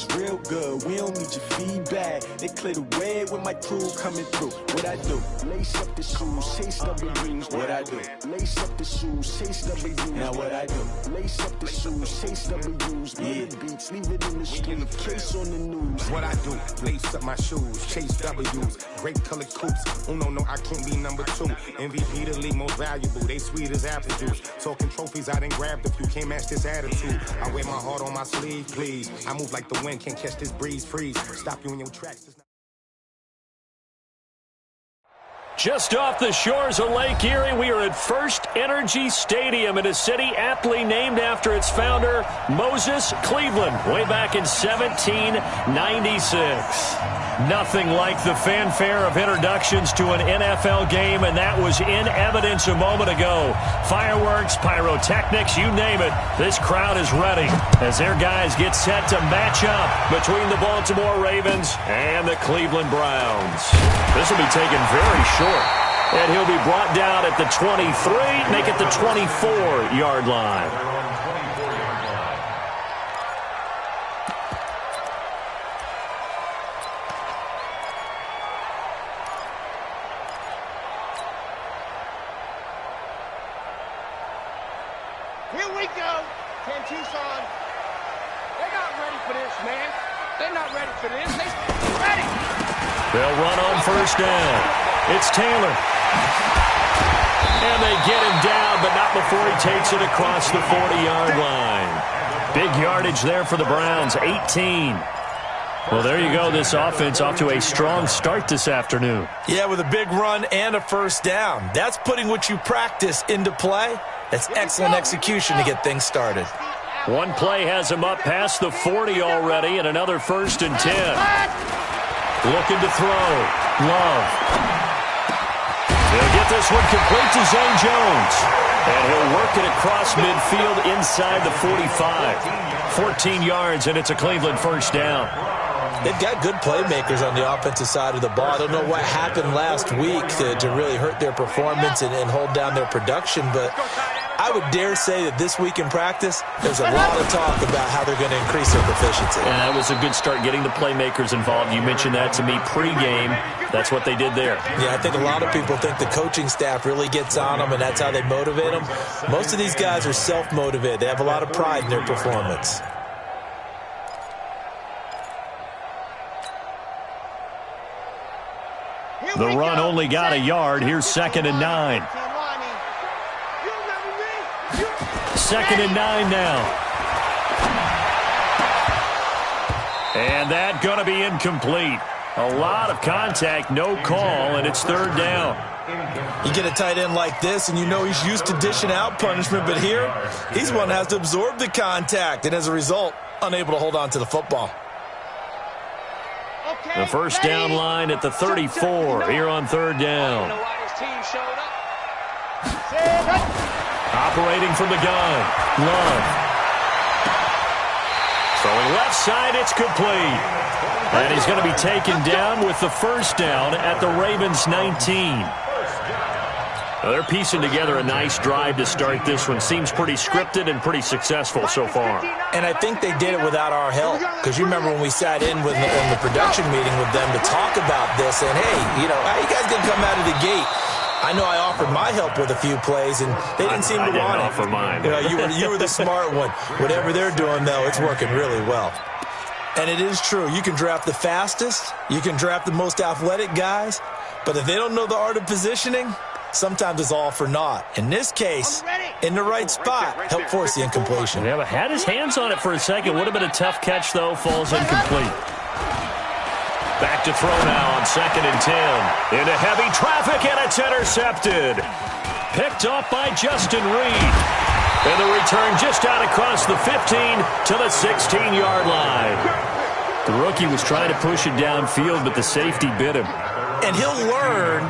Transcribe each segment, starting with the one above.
is real good. We don't need your feedback. They clear the way with my crew coming through. What I do? Lace up the shoes, chase W's. What I do? Lace up the shoes, chase W's. Now what I do? Lace up the shoes, chase W's. Yeah. Beats, leave it in the street, case on the news. What I do? Lace up my shoes, chase W's. Great colored coops. Uno, no, I can't be number 2. MVP the league most valuable. They sweet as apple juice. Talking trophies, I didn't grab the few. Can't match this attitude. I wear my heart on my sleeve, please. I move like the wind, can't catch this breeze, freeze. Stop you in your tracks. Just off the shores of Lake Erie, we are at First Energy Stadium in a city aptly named after its founder, Moses Cleveland, way back in 1796. Nothing like the fanfare of introductions to an NFL game, and that was in evidence a moment ago. Fireworks, pyrotechnics, you name it. This crowd is ready as their guys get set to match up between the Baltimore Ravens and the Cleveland Browns. This will be taken very short. And he'll be brought down at the 23, make it the 24-yard line. Here we go. Can Tucson. They're not ready for this, man. They're not ready for this. They're ready. They'll run on first down. It's Taylor. And they get him down, but not before he takes it across the 40-yard line. Big yardage there for the Browns, 18. Well, there you go. This offense off to a strong start this afternoon. Yeah, with a big run and a first down. That's putting what you practice into play. That's excellent execution to get things started. One play has him up past the 40 already, and another 1st and 10. Looking to throw. Love. He'll get this one complete to Zay Jones. And he'll work it across midfield inside the 45. 14 yards, and it's a Cleveland first down. They've got good playmakers on the offensive side of the ball. I don't know what happened last week to really hurt their performance and hold down their production, but I would dare say that this week in practice, there's a lot of talk about how they're going to increase their proficiency. And that was a good start, getting the playmakers involved. You mentioned that to me pregame. That's what they did there. Yeah, I think a lot of people think the coaching staff really gets on them, and that's how they motivate them. Most of these guys are self-motivated. They have a lot of pride in their performance. The run only got a yard. Here's 2nd and 9. 2nd and 9 now. And that going to be incomplete. A lot of contact, no call, and it's 3rd down. You get a tight end like this, and you know he's used to dishing out punishment, but here, he's one that has to absorb the contact, and as a result, unable to hold on to the football. The first down line at the 34 here on 3rd down. Operating from the gun. Love. Throwing left side, it's complete. And he's going to be taken down with the first down at the Ravens 19. Now they're piecing together a nice drive to start this one. Seems pretty scripted and pretty successful so far. And I think they did it without our help. Because you remember when we sat in the production meeting with them to talk about this, and hey, you know, how you guys going to come out of the gate? I know I offered my help with a few plays, and they didn't seem to want it. I didn't offer mine. You know, you were the smart one. Whatever they're doing, though, it's working really well. And it is true. You can draft the fastest. You can draft the most athletic guys. But if they don't know the art of positioning, sometimes it's all for naught. In this case, in the right spot, help force the incompletion. Yeah, but had his hands on it for a second. Would have been a tough catch, though. Falls incomplete. Back to throw now on 2nd and 10. Into heavy traffic, and it's intercepted. Picked off by Justin Reed. And the return just out across the 15 to the 16-yard line. The rookie was trying to push it downfield, but the safety bit him. And he'll learn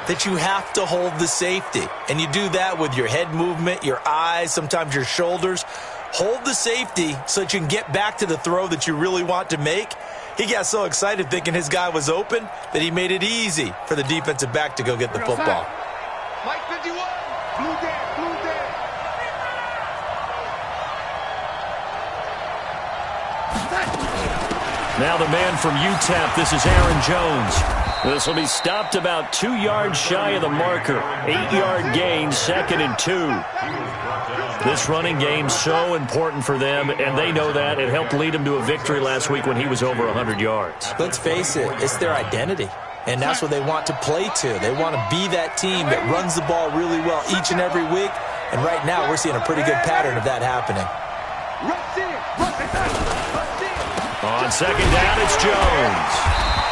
that you have to hold the safety. And you do that with your head movement, your eyes, sometimes your shoulders. Hold the safety so that you can get back to the throw that you really want to make. He got so excited thinking his guy was open that he made it easy for the defensive back to go get the football. Mike 51, blue dead. Now the man from UTEP, this is Aaron Jones. This will be stopped about 2 yards shy of the marker. 8-yard gain, 2nd and 2. This running game so important for them, and they know that. It helped lead them to a victory last week when he was over 100 yards. Let's face it, it's their identity. And that's what they want to play to. They want to be that team that runs the ball really well each and every week. And right now, we're seeing a pretty good pattern of that happening. On 2nd down, it's Jones.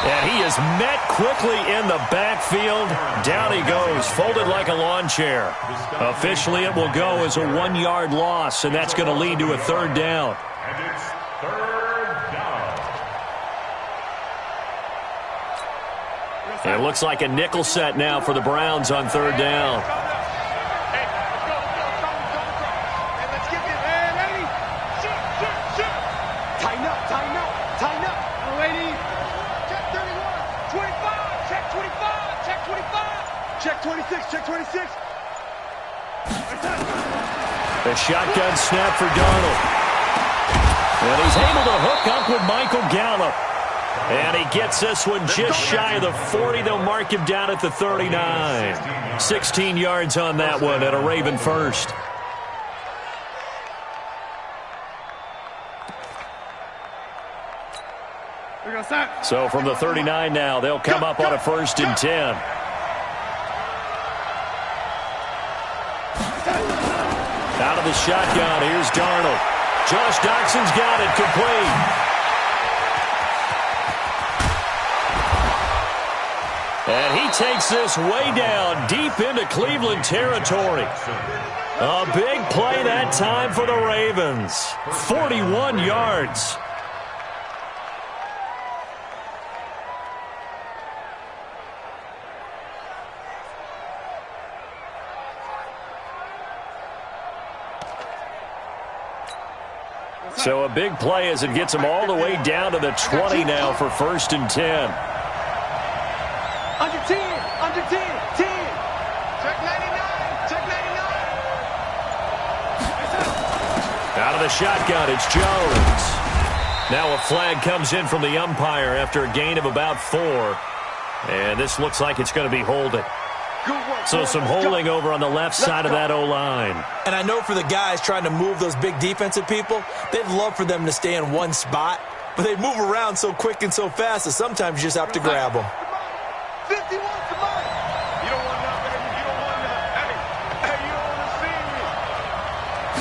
And he is met quickly in the backfield. Down he goes, folded like a lawn chair. Officially, it will go as a 1-yard loss, and that's going to lead to a 3rd down. And it's 3rd down. It looks like a nickel set now for the Browns on 3rd down. Check 26, check 26. The shotgun snap for Darnold. And he's able to hook up with Michael Gallup. And he gets this one just shy of the 40. They'll mark him down at the 39. 16 yards on that one at a Raven first. So from the 39 now, they'll come up on a 1st and 10. Out of the shotgun, here's Darnold. Josh Doxson's got it, complete. And he takes this way down, deep into Cleveland territory. A big play that time for the Ravens. 41 yards. So a big play as it gets them all the way down to the 20 now for 1st and 10. Under 10, under 10, 10. Check 99, check 99. Out of the shotgun, it's Jones. Now a flag comes in from the umpire after a gain of about 4. And this looks like it's going to be holding. So some holding over on the left side of that O-line. And I know for the guys trying to move those big defensive people, they'd love for them to stay in one spot. But they move around so quick and so fast that sometimes you just have to grab them. 51, come on. You don't want that, baby. You don't want that. Hey, you don't want to see me.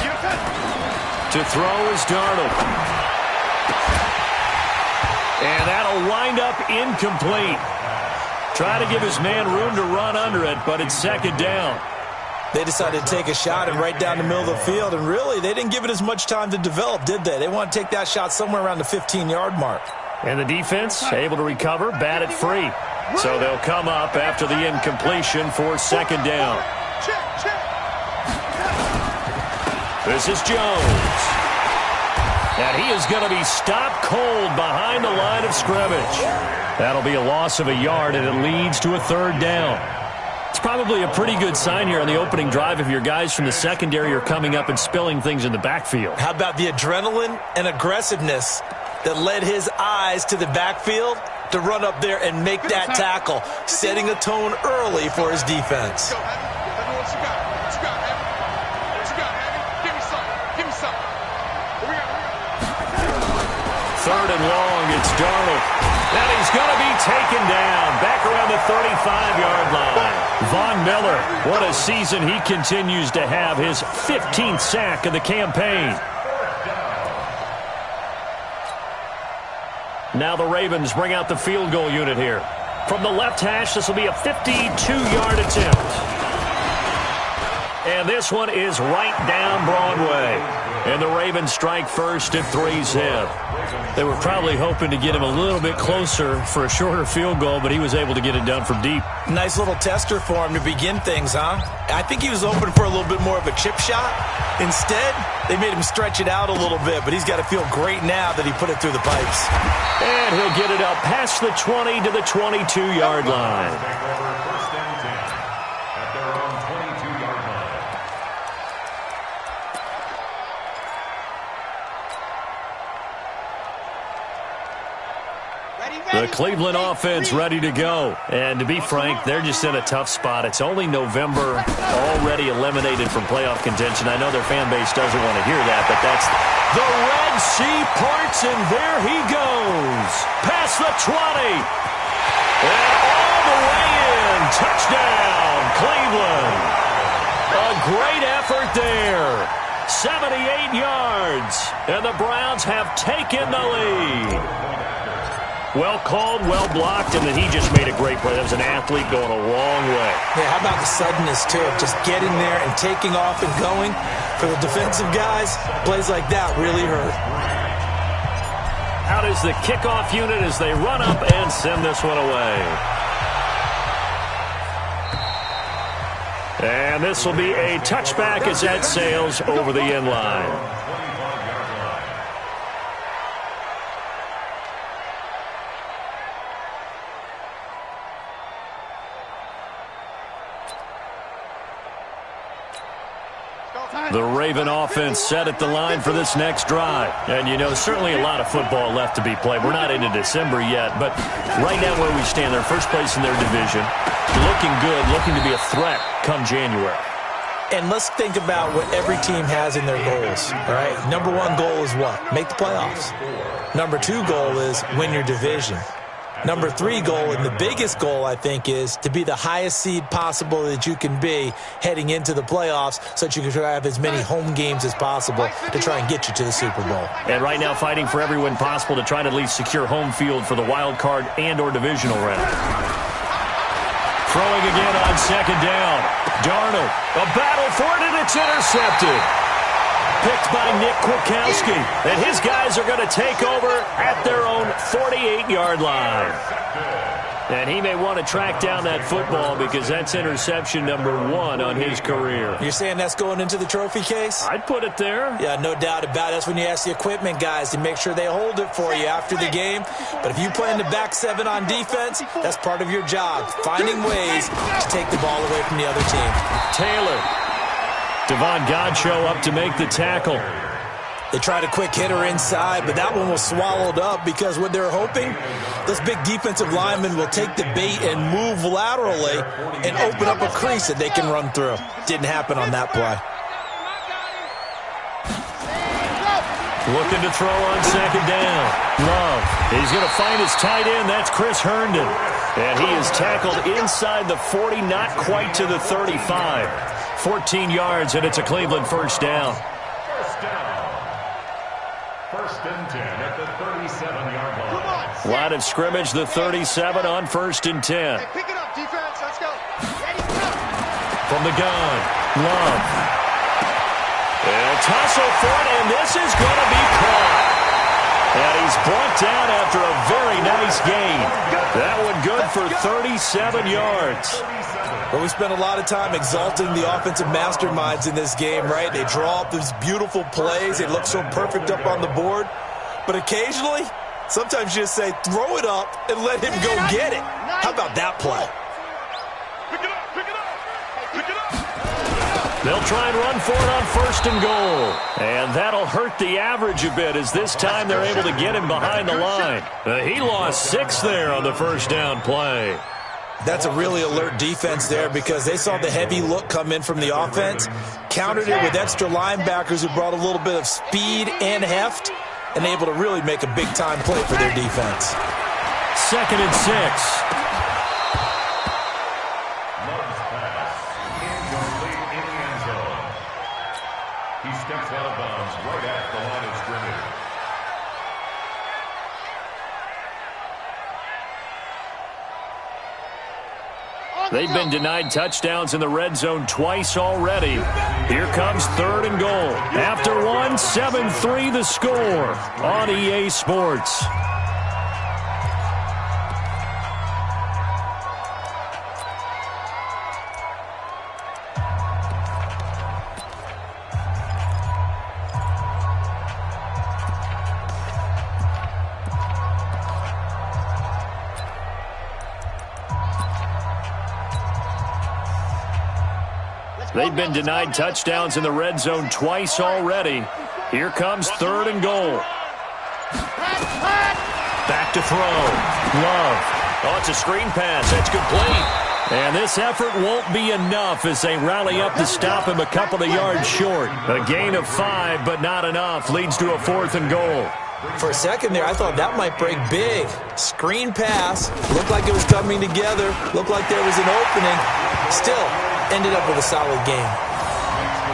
You don't To throw is Darnold. And that'll wind up incomplete. Try to give his man room to run under it, but it's 2nd down. They decided to take a shot and right down the middle of the field, and really, they didn't give it as much time to develop, did they? They want to take that shot somewhere around the 15-yard mark. And the defense able to recover, bat it free. So they'll come up after the incompletion for 2nd down. This is Jones. And he is going to be stopped cold behind the line of scrimmage. That'll be a loss of a yard, and it leads to a 3rd down. It's probably a pretty good sign here on the opening drive if your guys from the secondary are coming up and spilling things in the backfield. How about the adrenaline and aggressiveness that led his eyes to the backfield to run up there and make that tackle, setting a tone early for his defense. Third and long, it's Darnold. And he's going to be taken down back around the 35-yard line. Von Miller, what a season he continues to have, his 15th sack of the campaign. Now the Ravens bring out the field goal unit here. From the left hash, this will be a 52-yard attempt. And this one is right down Broadway. And the Ravens strike first at 3-zip. They were probably hoping to get him a little bit closer for a shorter field goal, but he was able to get it done from deep. Nice little tester for him to begin things, huh? I think he was open for a little bit more of a chip shot. Instead, they made him stretch it out a little bit, but he's got to feel great now that he put it through the pipes. And he'll get it up past the 20 to the 22-yard line. The Cleveland offense ready to go. And to be frank, they're just in a tough spot. It's only November, already eliminated from playoff contention. I know their fan base doesn't want to hear that, but that's the Red Sea parts, and there he goes. Past the 20. And all the way in. Touchdown, Cleveland. A great effort there. 78 yards. And the Browns have taken the lead. Well called, well blocked, and then he just made a great play. That was an athlete going a long way. Yeah, how about the suddenness, too, of just getting there and taking off and going? For the defensive guys, plays like that really hurt. Out is the kickoff unit as they run up and send this one away. And this will be a touchback as that sails over the end line. The Raven offense set at the line for this next drive. And, you know, certainly a lot of football left to be played. We're not into December yet, but right now where we stand, they're first place in their division. Looking good, looking to be a threat come January. And let's think about what every team has in their goals, all right? Number one goal is what? Make the playoffs. Number two goal is win your division. Number three goal, and the biggest goal, I think, is to be the highest seed possible that you can be heading into the playoffs so that you can have as many home games as possible to try and get you to the Super Bowl. And right now fighting for every win possible to try to at least secure home field for the wild card and or divisional round. Throwing again on second down. Darnold, a battle for it, and it's intercepted. Picked by Nick Kwiatkowski. And his guys are going to take over at their own 48-yard line. And he may want to track down that football because that's interception number 1 on his career. You're saying that's going into the trophy case? I'd put it there. Yeah, no doubt about it. That's when you ask the equipment guys to make sure they hold it for you after the game. But if you play in the back 7 on defense, that's part of your job, finding ways to take the ball away from the other team. Taylor. Devon Godchaux up to make the tackle. They tried a quick hitter inside, but that one was swallowed up because what they're hoping, those big defensive linemen will take the bait and move laterally and open up a crease that they can run through. Didn't happen on that play. Looking to throw on second down. Love. He's going to find his tight end. That's Chris Herndon. And he is tackled inside the 40, not quite to the 35. 14 yards, and it's a Cleveland first down. First and 10 at the 37-yard line. Line of scrimmage, the 37 on first and 10. Hey, pick it up, defense. Let's go. Ready, go. From the gun, Love. And a tussle for it, and this is going to be caught. And he's brought down after a very nice gain. That one good for 37 yards. Well, we spent a lot of time exalting the offensive masterminds in this game, right? They draw up these beautiful plays. They look so perfect up on the board. But occasionally, sometimes you just say, throw it up and let him go get it. How about that play? Pick it up, pick it up. Pick it up. They'll try and run for it on first and goal. And that'll hurt the average a bit as this time they're able to get him behind the line. He lost 6 there on the first down play. That's a really alert defense there because they saw the heavy look come in from the offense, countered it with extra linebackers who brought a little bit of speed and heft, and able to really make a big-time play for their defense. Second and 6. Love's pass. Incomplete in the end zone. He steps out of bounds right at the line of scrimmage. They've been denied touchdowns in the red zone twice already. Here comes third and goal. After one, 7-3 the score on EA Sports. They've been denied touchdowns in the red zone twice already. Here comes third and goal. Back back to throw. Love. Oh, it's a screen pass. That's complete. And this effort won't be enough as they rally up to stop him a couple of yards short. A gain of 5, but not enough. Leads to a 4th and goal. For a second there, I thought that might break big. Screen pass. Looked like it was coming together. Looked like there was an opening. Still, ended up with a solid game.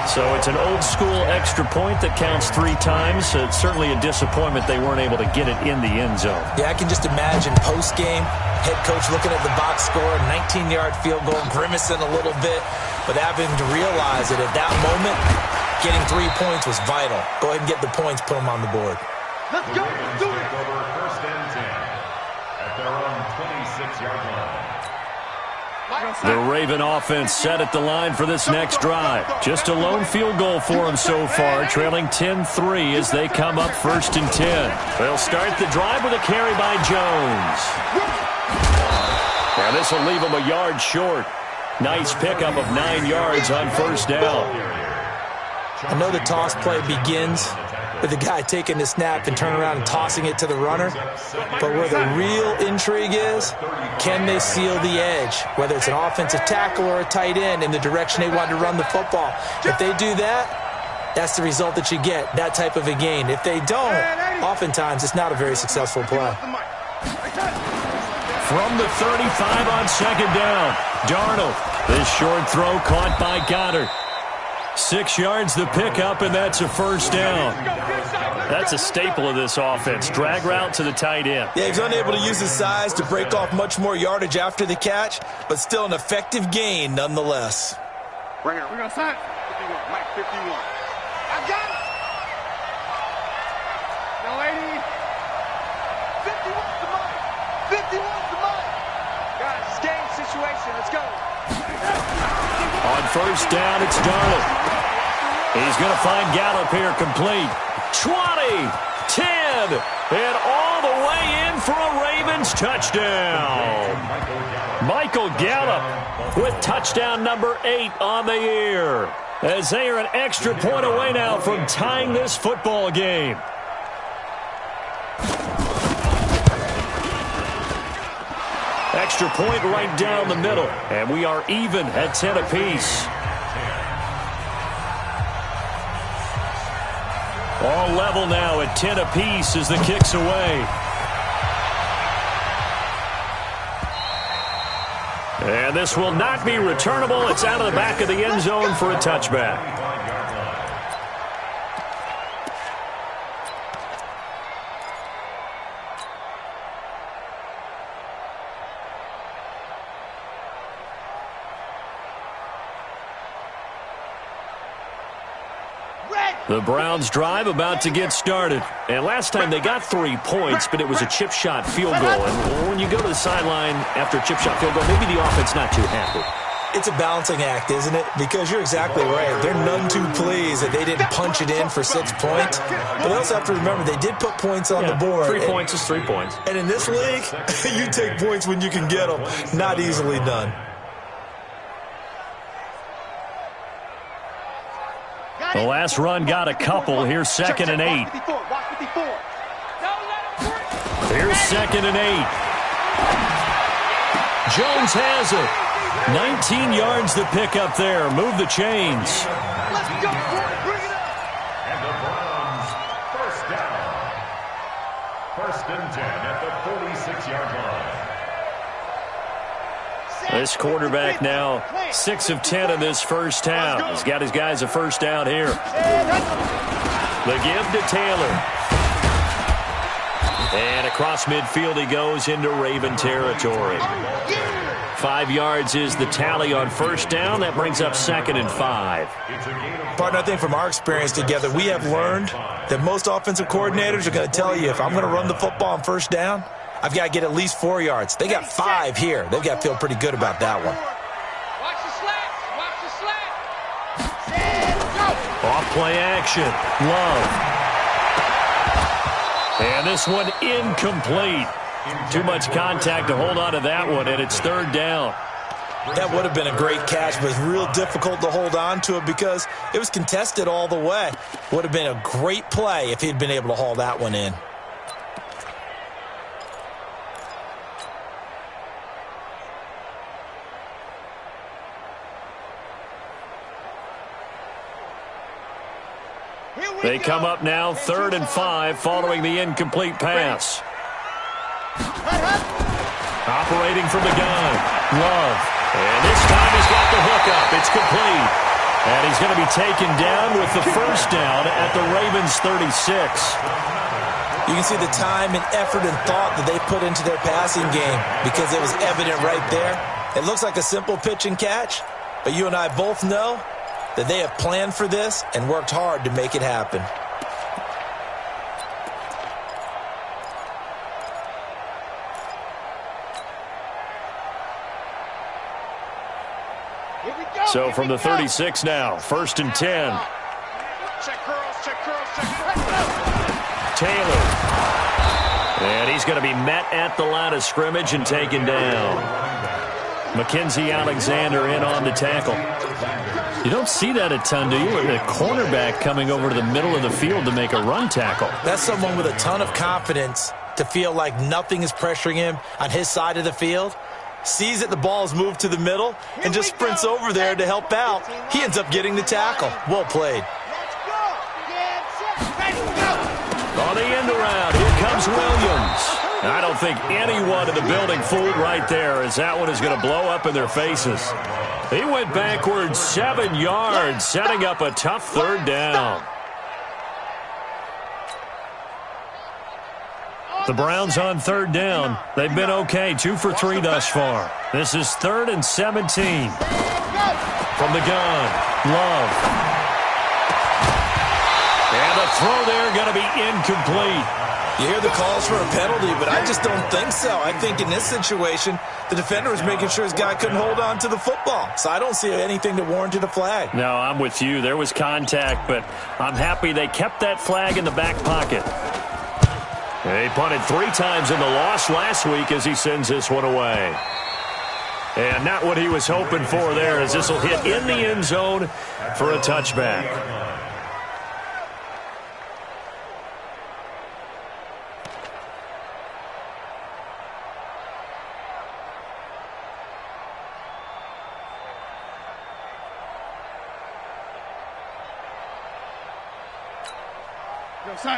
So it's an old-school extra point that counts 3 times. It's certainly a disappointment they weren't able to get it in the end zone. Yeah, I can just imagine post-game, head coach looking at the box score, 19-yard field goal, grimacing a little bit, but having to realize that at that moment, getting 3 points was vital. Go ahead and get the points, put them on the board. Let's go. Let's do it. Over 1st and 10 at their own 26-yard line. The Raven offense set at the line for this next drive. Just a lone field goal for them so far, trailing 10-3 as they come up 1st and 10. They'll start the drive with a carry by Jones. Now this will leave them a yard short. Nice pickup of 9 yards on 1st down. I know the toss play begins with the guy taking the snap and turning around and tossing it to the runner. But where the real intrigue is, can they seal the edge, whether it's an offensive tackle or a tight end, in the direction they want to run the football? If they do that, that's the result that you get, that type of a gain. If they don't, oftentimes it's not a very successful play. From the 35 on 2nd down, Darnold. This short throw caught by Goddard. 6 yards the pickup, and that's a 1st down. That's a staple of this offense. Drag route to the tight end. Yeah, he's unable to use his size to break off much more yardage after the catch, but still an effective gain nonetheless. Right here. We're going to sign 51. Mike, 51. I got it. Now, lady. 51's the Mike. 51's the Mike. Got it. It's game situation. Let's go. On 1st down, it's Darnold. He's going to find Gallup here complete. 20, 10, and all the way in for a Ravens touchdown. Michael Gallup with touchdown number 8 on the year, as they are an extra point away now from tying this football game. Extra point right down the middle, and we are even at 10 apiece. All level now at 10 apiece as the kick's away. And this will not be returnable. It's out of the back of the end zone for a touchback. The Browns drive about to get started. And last time they got 3 points, but it was a chip shot field goal. And when you go to the sideline after a chip shot field goal, maybe the offense not too happy. It's a balancing act, isn't it? Because you're exactly right. They're none too pleased that they didn't punch it in for 6 points. But they also have to remember they did put points on the board. 3 points is 3 points. And in this league, you take points when you can get them. Not easily done. The last run got a couple. Here's 2nd and 8. Here's 2nd and 8. Jones has it. 19 yards the pick up there. Move the chains. Let's go, bring it up. And the Browns, 1st down. 1st and 10 at the 46-yard line. This quarterback now 6 of 10 in this first half. He's got his guys a 1st down here. The give to Taylor. And across midfield he goes into Raven territory. 5 yards is the tally on 1st down. That brings up 2nd and 5. Partner, I think from our experience together, we have learned that most offensive coordinators are going to tell you, if I'm going to run the football on 1st down, I've got to get at least 4 yards. They got 5 here. They've got to feel pretty good about that one. Watch the slats. Watch the slats. Off play action. Love. And this one incomplete. Too much contact to hold on to that one, and it's 3rd down. That would have been a great catch, but it's real difficult to hold on to it because it was contested all the way. Would have been a great play if he'd been able to haul that one in. They come up now 3rd and 5 following the incomplete pass. Operating from the gun, Love. And this time he's got the hook up. It's complete. And he's going to be taken down with the first down at the Ravens' 36. You can see the time and effort and thought that they put into their passing game because it was evident right there. It looks like a simple pitch and catch, but you and I both know that they have planned for this and worked hard to make it happen. So from the 36 now, 1st and 10. Check curls, check curls, check curls. Taylor. And he's going to be met at the line of scrimmage and taken down. Mackenzie Alexander in on the tackle. You don't see that a ton, do you? A cornerback coming over to the middle of the field to make a run tackle. That's someone with a ton of confidence to feel like nothing is pressuring him on his side of the field. Sees that the ball is moved to the middle and just sprints over there to help out. He ends up getting the tackle. Well played. On the end around, here comes Williams. I don't think anyone in the building fooled right there, as that one is going to blow up in their faces. He went backwards 7 yards, setting up a tough 3rd down. The Browns on 3rd down. They've been okay, 2 for 3 thus far. This is 3rd and 17. From the gun, Love. And the throw there going to be incomplete. You hear the calls for a penalty, but I just don't think so. I think in this situation, the defender was making sure his guy couldn't hold on to the football. So I don't see anything that warranted a flag. No, I'm with you. There was contact, but I'm happy they kept that flag in the back pocket. He punted 3 times in the loss last week as he sends this one away. And not what he was hoping for there, as this will hit in the end zone for a touchback.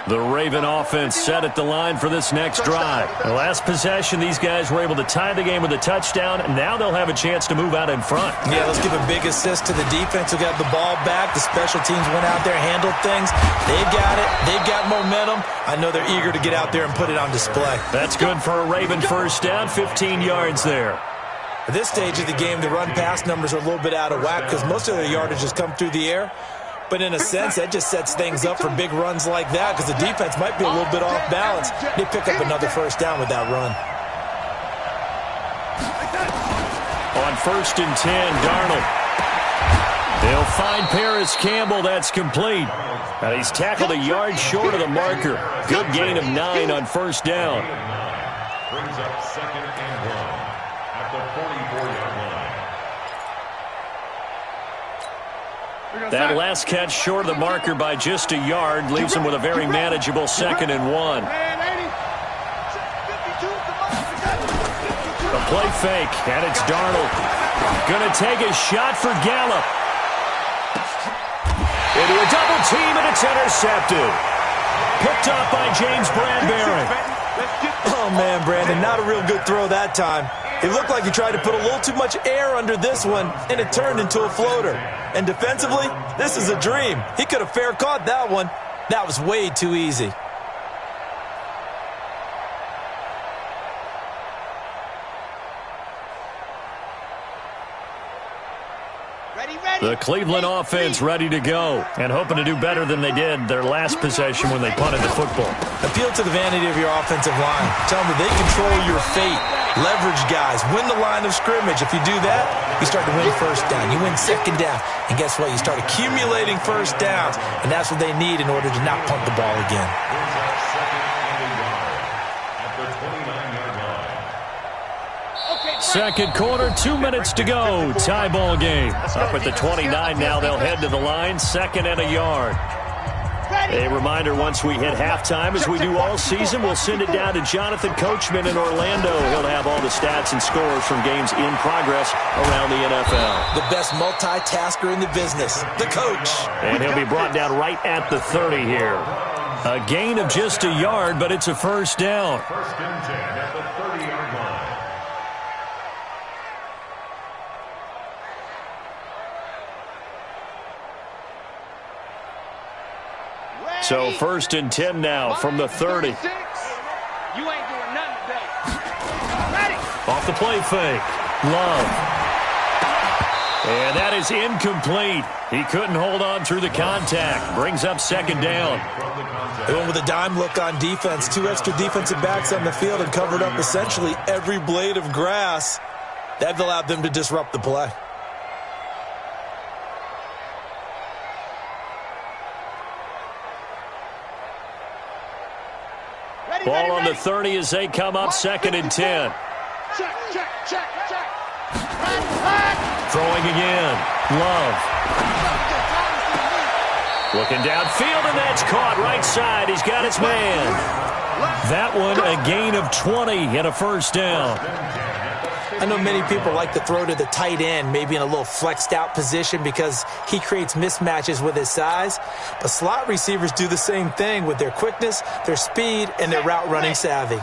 The Raven offense set at the line for this next drive. The last possession, these guys were able to tie the game with a touchdown, and now they'll have a chance to move out in front. Yeah, let's give a big assist to the defense who got the ball back. The special teams went out there, handled things. They've got it. They've got momentum. I know they're eager to get out there and put it on display. That's good for a Raven first down, 15 yards there. At this stage of the game, the run-pass numbers are a little bit out of whack because most of their yardage has come through the air. But in a sense, that just sets things up for big runs like that because the defense might be a little bit off balance. They pick up another first down with that run. On 1st and 10, Darnold. They'll find Paris Campbell. That's complete. Now he's tackled a yard short of the marker. Good gain of 9 on first down. Brings up 2nd and 1 at the 44-yard line. That last catch short of the marker by just a yard leaves him with a very manageable 2nd and 1. The play fake, and it's Darnold. Going to take a shot for Gallup. Into a double team, and it's intercepted. Picked up by James Bradbury. Oh, man, Brandon, not a real good throw that time. It looked like he tried to put a little too much air under this one, and it turned into a floater. And defensively, this is a dream. He could have fair caught that one. That was way too easy. The Cleveland offense ready to go and hoping to do better than they did their last possession when they punted the football. Appeal to the vanity of your offensive line. Tell them that they control your fate. Leverage guys. Win the line of scrimmage. If you do that, you start to win first down. You win second down. And guess what? You start accumulating first downs. And that's what they need in order to not punt the ball again. Second quarter, 2 minutes to go. Tie ball game. Up at the 29 now. They'll head to the line. 2nd and a yard. A reminder, once we hit halftime, as we do all season, we'll send it down to Jonathan Coachman in Orlando. He'll have all the stats and scores from games in progress around the NFL. The best multitasker in the business, the coach. And he'll be brought down right at the 30 here. A gain of just a yard, but it's a first down. First and 10 at the 30-yard line. So first and 10 now from the 30. You ain't doing nothing today. Ready? Off the play fake. Love. And that is incomplete. He couldn't hold on through the contact. Brings up second down. They went with a dime look on defense. 2 extra defensive backs on the field and covered up essentially every blade of grass. That allowed them to disrupt the play. Ball on the 30 as they come up second and 10. Check. Throwing again. Love. Looking downfield, and that's caught right side. He's got his man. That one a gain of 20 and a first down. I know many people like to throw to the tight end, maybe in a little flexed out position because he creates mismatches with his size. But slot receivers do the same thing with their quickness, their speed, and their route running savvy.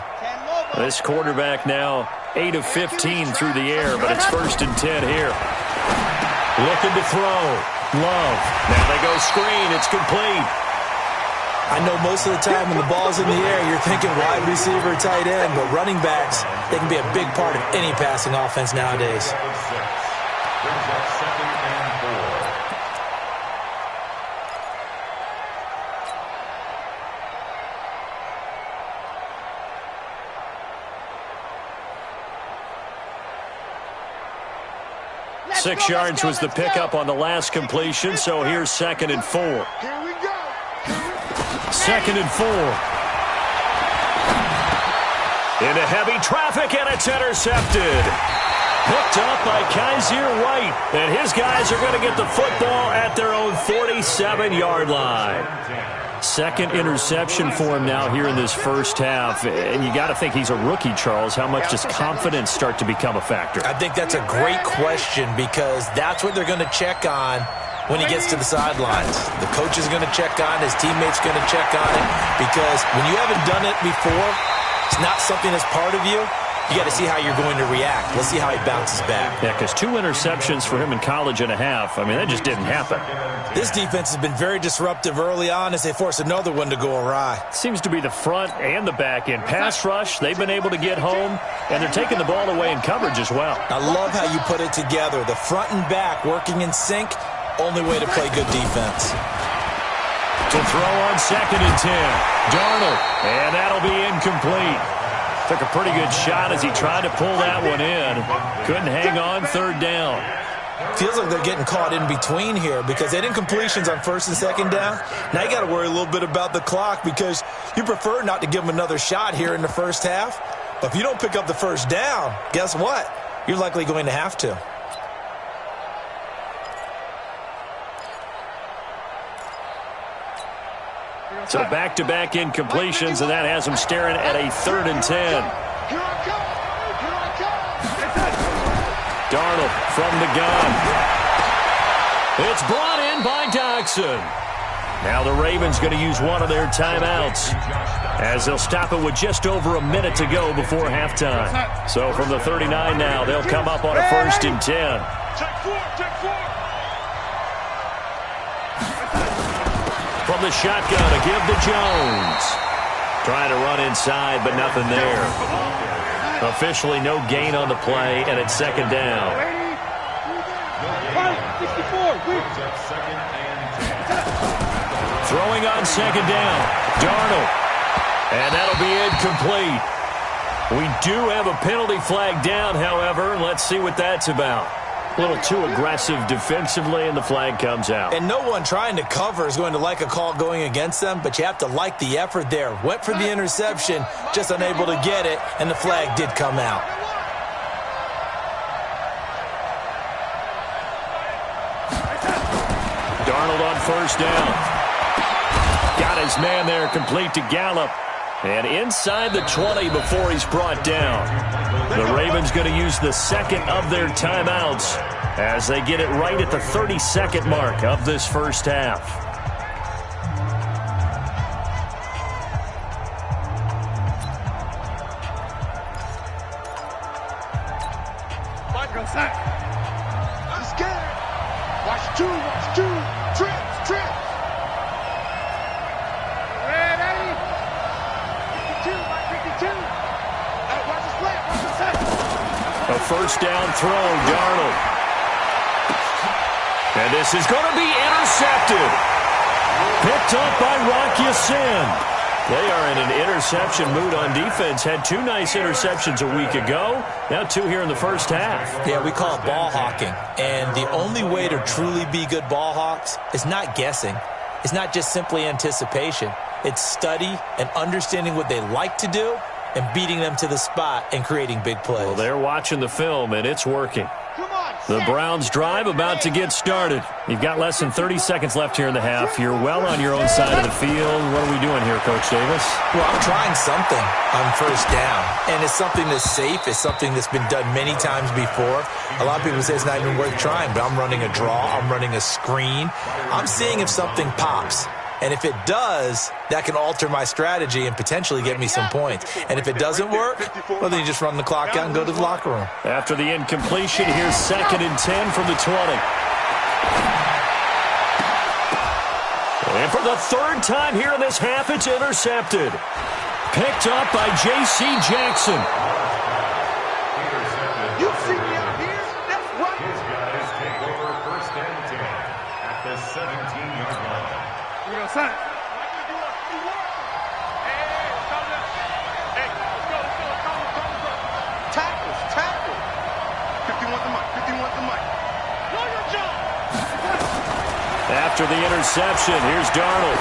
This quarterback now 8 of 15 through the air, but it's first and 10 here. Looking to throw. Love. Now they go screen. It's complete. I know most of the time when the ball's in the air, you're thinking wide receiver, tight end, but running backs, they can be a big part of any passing offense nowadays. Brings up second and 4. 6 yards was the pickup on the last completion, so here's second and 4. Here we go. Second and 4. Into heavy traffic, and it's intercepted. Picked up by Kaiser White, and his guys are going to get the football at their own 47-yard line. Second interception for him now here in this first half. And you got to think he's a rookie, Charles. How much does confidence start to become a factor? I think that's a great question because that's what they're going to check on when he gets to the sidelines. The coach is going to check on it. His teammates going to check on it because when you haven't done it before, it's not something that's part of you. You got to see how you're going to react. Let's see how he bounces back. Yeah, because 2 interceptions for him in college and a half. I mean, that just didn't happen. This defense has been very disruptive early on as they force another one to go awry. Seems to be the front and the back end. Pass rush, they've been able to get home, and they're taking the ball away in coverage as well. I love how you put it together. The front and back working in sync, only way to play good defense. To throw on second and 10. Darnold, and that'll be incomplete. Took a pretty good shot as he tried to pull that one in. Couldn't hang on, third down. Feels like they're getting caught in between here because they had incompletions on first and second down. Now you got to worry a little bit about the clock because you prefer not to give them another shot here in the first half. But if you don't pick up the first down, guess what? You're likely going to have to. So back-to-back incompletions, and that has him staring at a third and 10. Here I come. Darnold from the gun. It's brought in by Dodson. Now the Ravens going to use one of their timeouts as they'll stop it with just over a minute to go before halftime. So from the 39 now, they'll come up on a first and 10. Check 4. From the shotgun, a give to Jones. Trying to run inside, but nothing there. Officially no gain on the play, and it's second down. 64. Throwing on second down. Darnold. And that'll be incomplete. We do have a penalty flag down, however. Let's see what that's about. A little too aggressive defensively, and the flag comes out. And no one trying to cover is going to like a call going against them, but you have to like the effort there. Went for the interception, just unable to get it, and the flag did come out. Darnold on first down. Got his man there, complete to Gallup. And inside the 20 before he's brought down. The Ravens going to use the second of their timeouts as they get it right at the 30-second mark of this first half. Michael sack. I'm scared. Watch two. Trips. Ready? 52 by 52. Watch the split. Watch the set. A first down throw, Darnold. And this is going to be intercepted. Picked up by Rock Ya-Sin. They are in an interception mood on defense. Had 2 nice interceptions a week ago. Now 2 here in the first half. Yeah, we call it ball hawking. And the only way to truly be good ball hawks is not guessing. It's not just simply anticipation. It's study and understanding what they like to do and beating them to the spot and creating big plays. Well, they're watching the film, and it's working. The Browns drive about to get started. You've got less than 30 seconds left here in the half. You're well on your own side of the field. What are we doing here, Coach Davis? Well, I'm trying something on first down, and it's something that's safe. It's something that's been done many times before. A lot of people say it's not even worth trying, but I'm running a draw. I'm running a screen. I'm seeing if something pops. And if it does, that can alter my strategy and potentially get me some points. And if it doesn't work, well, then you just run the clock out and go to the locker room. After the incompletion, here's 2nd and 10 from the 20. And for the 3rd time here in this half, it's intercepted. Picked up by J.C. Jackson. You see me out here? That's right. His guys take over 1st and 10 at the 17-yard line. We're going to sign. Tackle. 50 wants the mic. Know your job. After the interception, here's Darnold.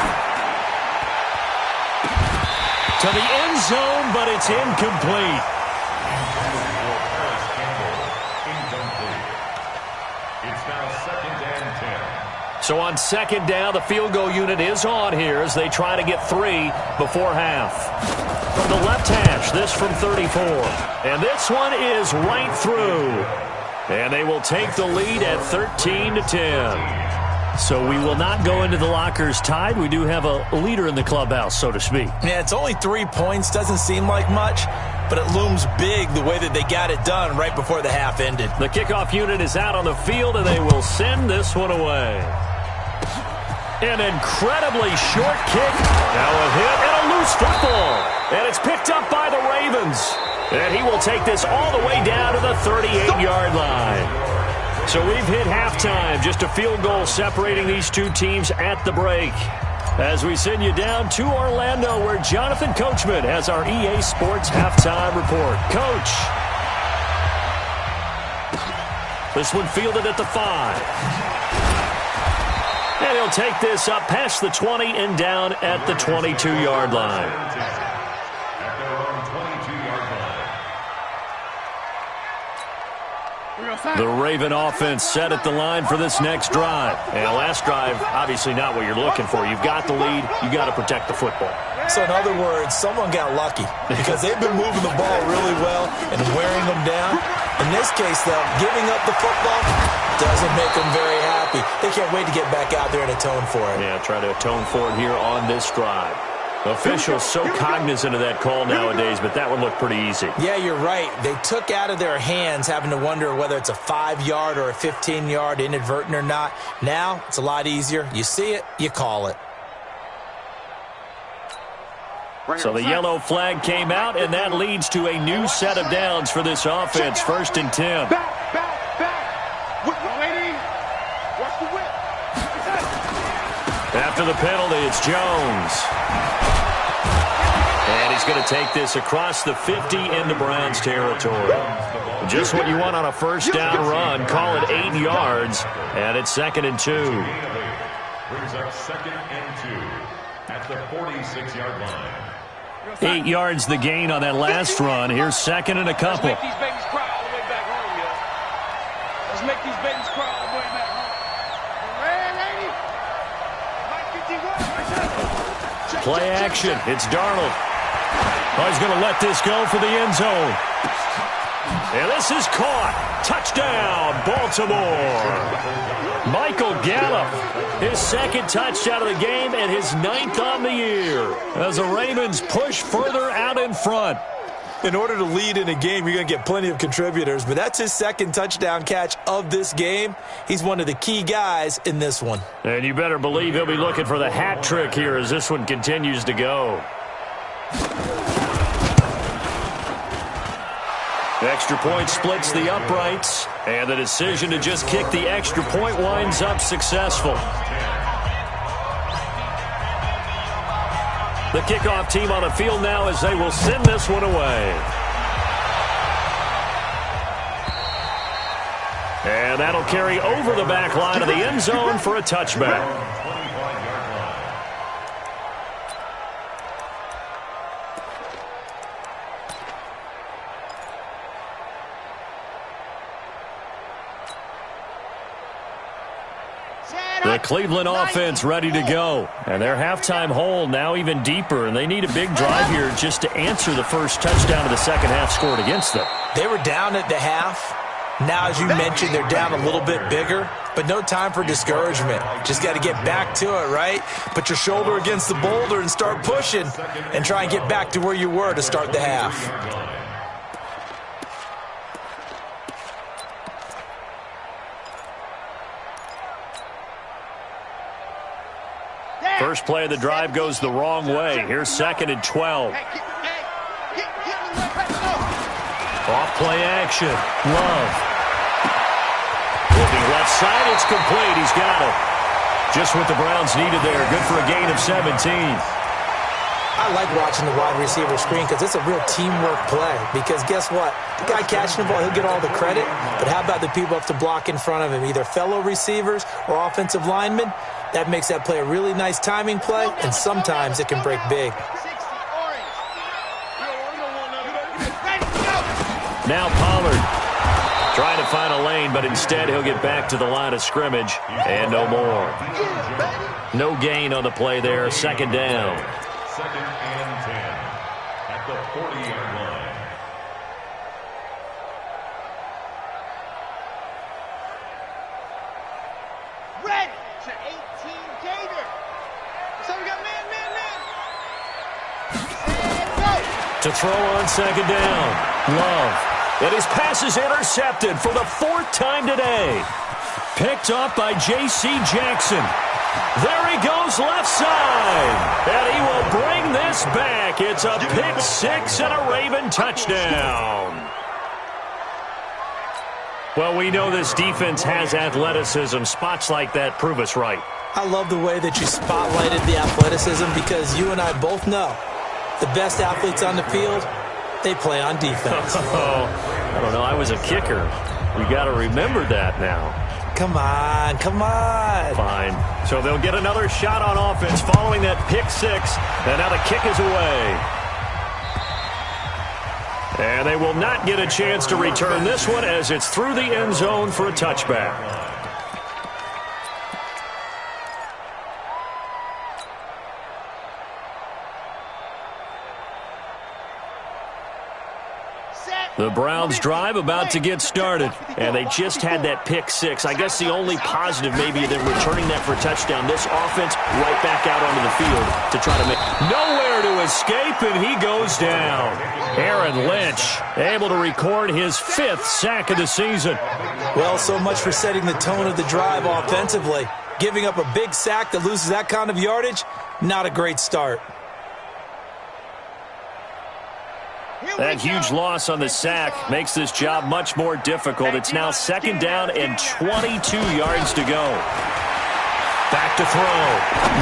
To the end zone, but it's incomplete. It's now 2nd and 10. So on 2nd down, the field goal unit is on here as they try to get 3 before half. From the left hash, this from 34. And this one is right through. And they will take the lead at 13-10. So we will not go into the lockers tied. We do have a leader in the clubhouse, so to speak. Yeah, it's only 3 points. Doesn't seem like much, but it looms big the way that they got it done right before the half ended. The kickoff unit is out on the field, and they will send this one away. An incredibly short kick. Now a hit and a loose football. And it's picked up by the Ravens. And he will take this all the way down to the 38-yard line. So we've hit halftime. Just a field goal separating these 2 teams at the break. As we send you down to Orlando, where Jonathan Coachman has our EA Sports halftime report. Coach. This one fielded at the 5. And he'll take this up past the 20 and down at the 22-yard line. At their own 22-yard line. The Raven offense set at the line for this next drive. And last drive, obviously not what you're looking for. You've got the lead. You've got to protect the football. So in other words, someone got lucky because they've been moving the ball really well and wearing them down. In this case, though, giving up the football doesn't make them very happy. They can't wait to get back out there and atone for it. Yeah, try to atone for it here on this drive. Officials so cognizant of that call nowadays, but that one looked pretty easy. Yeah, you're right. They took out of their hands having to wonder whether it's a 5-yard or a 15-yard, inadvertent or not. Now, it's a lot easier. You see it, you call it. So the yellow flag came out, and that leads to a new set of downs for this offense. 1st and 10. Back. Waiting. Watch the whip. After the penalty, it's Jones. And he's going to take this across the 50 into Browns territory. Just what you want on a first down run. Call it 8 yards, and it's 2nd and 2. Brings up 2nd and 2 at the 46-yard line. 8 yards the gain on that last run. Here's 2nd and a couple. Let's make these babies cry all the way back home, y'all. Let's make these babies cry all the way back home. Hey, lady. Mike 51. Play action. It's Darnold. Oh, he's going to let this go for the end zone. And this is caught. Touchdown, Baltimore. Michael Gallup, his second touchdown of the game and his 9th on the year as the Ravens push further out in front. In order to lead in a game, you're going to get plenty of contributors, but that's his second touchdown catch of this game. He's one of the key guys in this one. And you better believe he'll be looking for the hat trick here as this one continues to go. The extra point splits the uprights, and the decision to just kick the extra point winds up successful. The kickoff team on the field now as they will send this one away. And that'll carry over the back line of the end zone for a touchback. The Cleveland offense ready to go. And their halftime hole now even deeper, and they need a big drive here just to answer the first touchdown of the second half scored against them. They were down at the half. Now, as you mentioned, they're down a little bit bigger, but no time for discouragement. Just got to get back to it, right? Put your shoulder against the boulder and start pushing and try and get back to where you were to start the half. First play of the drive goes the wrong way. Here's 2nd and 12. Off play action. Love. Looking left side. It's complete. He's got it. Just what the Browns needed there. Good for a gain of 17. I like watching the wide receiver screen because it's a real teamwork play. Because guess what? The guy catching the ball, he'll get all the credit. But how about the people up to block in front of him? Either fellow receivers or offensive linemen. That makes that play a really nice timing play, and sometimes it can break big. Now Pollard trying to find a lane, but instead he'll get back to the line of scrimmage, and no more. No gain on the play there. 2nd down. 2nd and 10 at the 40-yard line. Ready to 18 Gator. So we got man. To throw on 2nd down. Love. And his pass is intercepted for the 4th time today. Picked off by J.C. Jackson. There he goes left side. And he will bring this back. It's a pick 6 and a Raven touchdown. Well, we know this defense has athleticism. Spots like that prove us right. I love the way that you spotlighted the athleticism because you and I both know the best athletes on the field, they play on defense. I don't know. I was a kicker. You got to remember that now. Come on. Fine. So they'll get another shot on offense following that pick 6. And now the kick is away. And they will not get a chance to return this one as it's through the end zone for a touchback. The Browns drive about to get started, and they just had that pick 6. I guess the only positive maybe than returning that for a touchdown. This offense right back out onto the field to try to make nowhere to escape, and he goes down. Aaron Lynch able to record his 5th sack of the season. Well, so much for setting the tone of the drive offensively. Giving up a big sack that loses that kind of yardage, not a great start. That huge loss on the sack makes this job much more difficult. It's now 2nd down and 22 yards to go. Back to throw.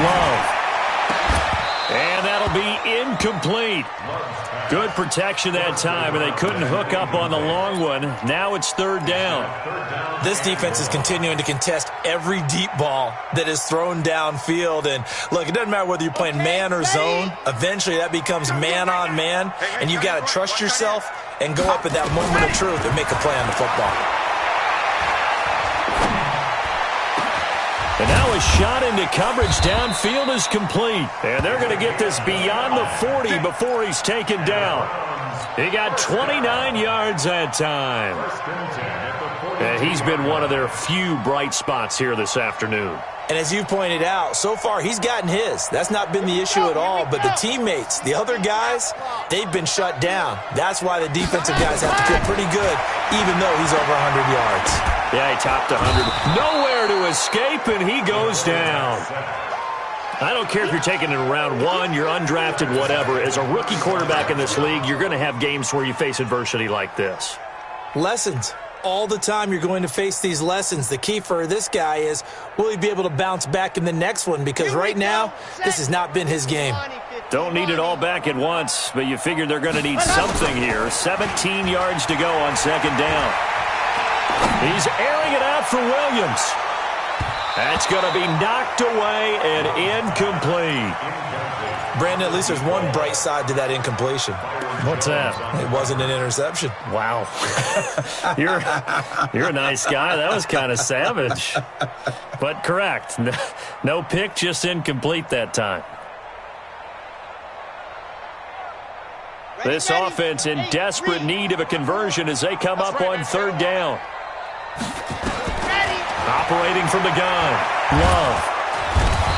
Love. And that'll be incomplete. Good protection that time, and they couldn't hook up on the long one. Now it's 3rd down. This defense is continuing to contest every deep ball that is thrown downfield. And, look, it doesn't matter whether you're playing man or zone. Eventually that becomes man on man, and you've got to trust yourself and go up at that moment of truth and make a play on the football. And now a shot into coverage downfield is complete. And they're going to get this beyond the 40 before he's taken down. He got 29 yards that time. And he's been one of their few bright spots here this afternoon. And as you pointed out, so far he's gotten his. That's not been the issue at all. But the teammates, the other guys, they've been shut down. That's why the defensive guys have to feel pretty good, even though he's over 100 yards. Yeah, he topped 100. Nowhere to escape, and he goes down. I don't care if you're taking it in round 1, you're undrafted, whatever. As a rookie quarterback in this league, you're going to have games where you face adversity like this. Lessons. All the time you're going to face these lessons. The key for this guy is, will he be able to bounce back in the next one? Because right now, this has not been his game. Don't need it all back at once, but you figure they're going to need something here. 17 yards to go on second down. He's airing it out for Williams. That's going to be knocked away and incomplete. Brandon, at least there's one bright side to that incompletion. What's that? It wasn't an interception. Wow. You're a nice guy. That was kind of savage. But correct. No pick, just incomplete that time. This offense in desperate need of a conversion as they come up on third down. Operating from the gun. Love.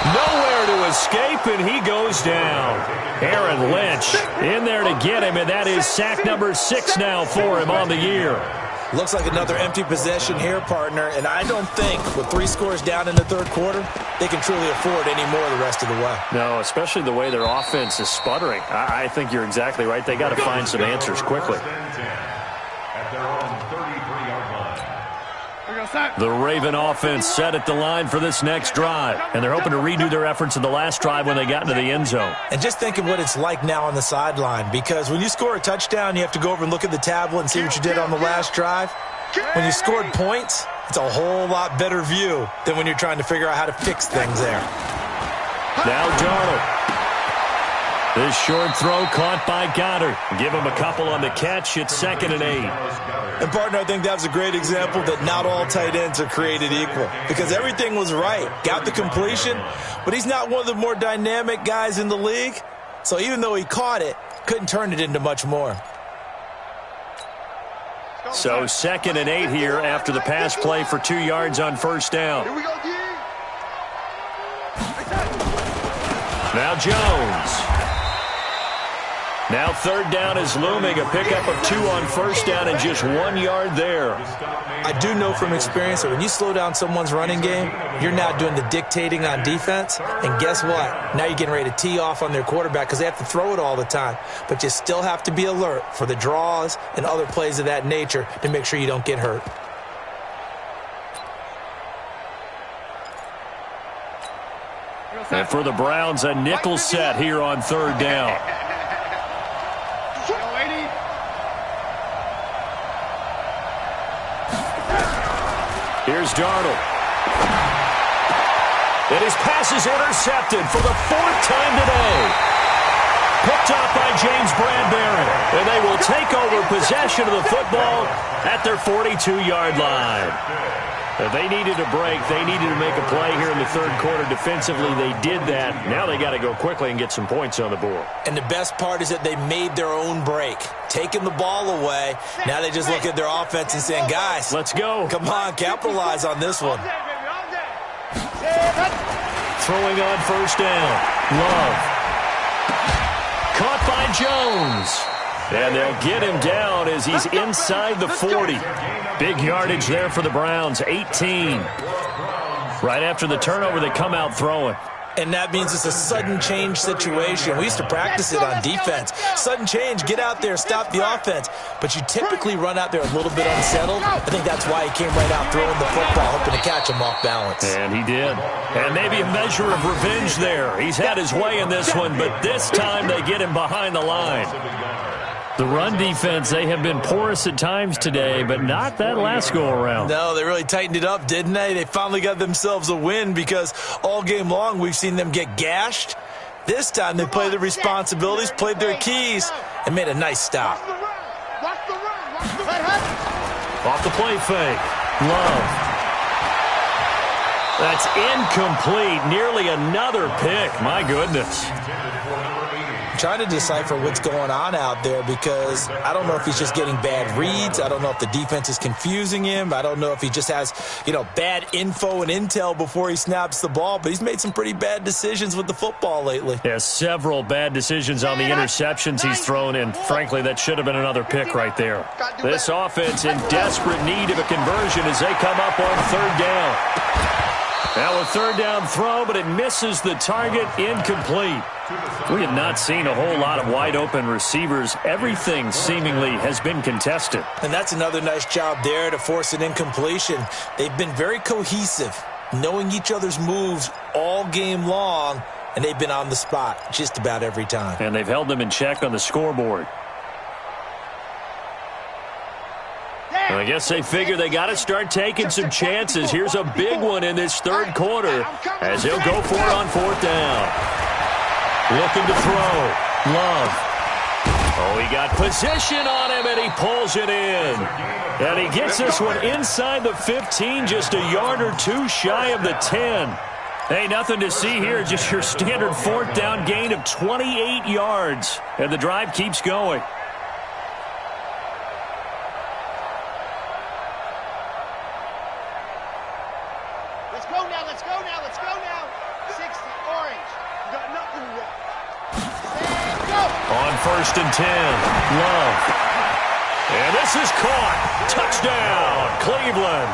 Nowhere to escape, and he goes down. Aaron Lynch in there to get him, and that is sack number 6 now for him on the year. Looks like another empty possession here, partner, and I don't think with 3 scores down in the third quarter, they can truly afford any more the rest of the way. No, especially the way their offense is sputtering. I think you're exactly right. They got to find some answers quickly. At their own 33-yard line. The Raven offense set at the line for this next drive, and they're hoping to redo their efforts in the last drive when they got into the end zone. And just think of what it's like now on the sideline, because when you score a touchdown, you have to go over and look at the tablet and see what you did on the last drive. When you scored points, it's a whole lot better view than when you're trying to figure out how to fix things there. Now Darnold. This short throw caught by Goddard. Give him a couple on the catch. It's 2nd and 8. And, partner, I think that was a great example that not all tight ends are created equal, because everything was right. Got the completion, but he's not one of the more dynamic guys in the league. So even though he caught it, couldn't turn it into much more. So 2nd and 8 here after the pass play for 2 yards on first down. Here we go, D. Now Jones. Now third down is looming. A pickup of 2 on first down and just 1 yard there. I do know from experience that when you slow down someone's running game, you're now doing the dictating on defense. And guess what? Now you're getting ready to tee off on their quarterback because they have to throw it all the time. But you still have to be alert for the draws and other plays of that nature to make sure you don't get hurt. And for the Browns, a nickel set here on third down. Here's Darnold. And his pass is intercepted for the 4th time today. Picked up by James Bradbury. And they will take over possession of the football at their 42-yard line. They needed a break. They needed to make a play here in the third quarter defensively. They did that. Now they got to go quickly and get some points on the board. And the best part is that they made their own break. Taking the ball away. Now they just look at their offense and saying, guys, let's go. Come on, capitalize on this one. Throwing on first down. Love. Caught by Jones. And they'll get him down as he's inside the 40. Big yardage there for the Browns, 18. Right after the turnover, they come out throwing. And that means it's a sudden change situation. We used to practice it on defense. Sudden change, get out there, stop the offense. But you typically run out there a little bit unsettled. I think that's why he came right out throwing the football, hoping to catch him off balance. And he did. And maybe a measure of revenge there. He's had his way in this one, but this time they get him behind the line. The run defense, they have been porous at times today, but not that last go-around. No, they really tightened it up, didn't they? They finally got themselves a win because all game long we've seen them get gashed. This time they played their responsibilities, played their keys, and made a nice stop. Off the play fake. Love. That's incomplete. Nearly another pick. My goodness. Trying to decipher what's going on out there because I don't know if he's just getting bad reads. I don't know if the defense is confusing him. I don't know if he just has, bad info and intel before he snaps the ball. But he's made some pretty bad decisions with the football lately. Yeah, several bad decisions on the interceptions he's thrown in. Frankly, that should have been another pick right there. This offense in desperate need of a conversion as they come up on third down. Now a third down throw, but it misses the target, incomplete. We have not seen a whole lot of wide-open receivers. Everything seemingly has been contested. And that's another nice job there to force an incompletion. They've been very cohesive, knowing each other's moves all game long, and they've been on the spot just about every time. And they've held them in check on the scoreboard. Well, I guess they figure they got to start taking some chances. Here's a big one in this third quarter as he'll go for it on fourth down. Looking to throw. Love. Oh, he got position on him, and he pulls it in. And he gets this one inside the 15, just a yard or two shy of the 10. Hey, nothing to see here, just your standard fourth down gain of 28 yards. And the drive keeps going. First and 10. Love. And this is caught. Touchdown, Cleveland.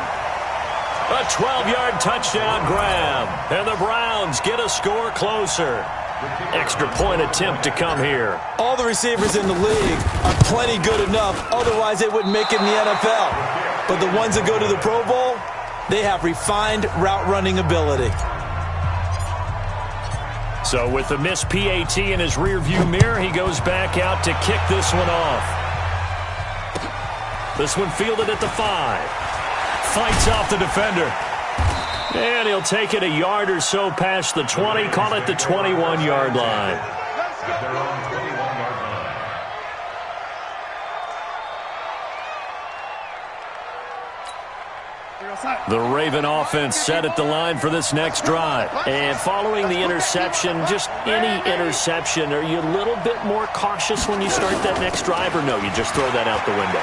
A 12-yard touchdown grab. And the Browns get a score closer. Extra point attempt to come here. All the receivers in the league are plenty good enough. Otherwise, they wouldn't make it in the NFL. But the ones that go to the Pro Bowl, they have refined route running ability. So with the missed PAT in his rearview mirror, he goes back out to kick this one off. This one fielded at the 5. Fights off the defender. And he'll take it a yard or so past the 20, call it the 21-yard line. The Raven offense set at the line for this next drive. And following the interception, just any interception, are you a little bit more cautious when you start that next drive, or no, you just throw that out the window?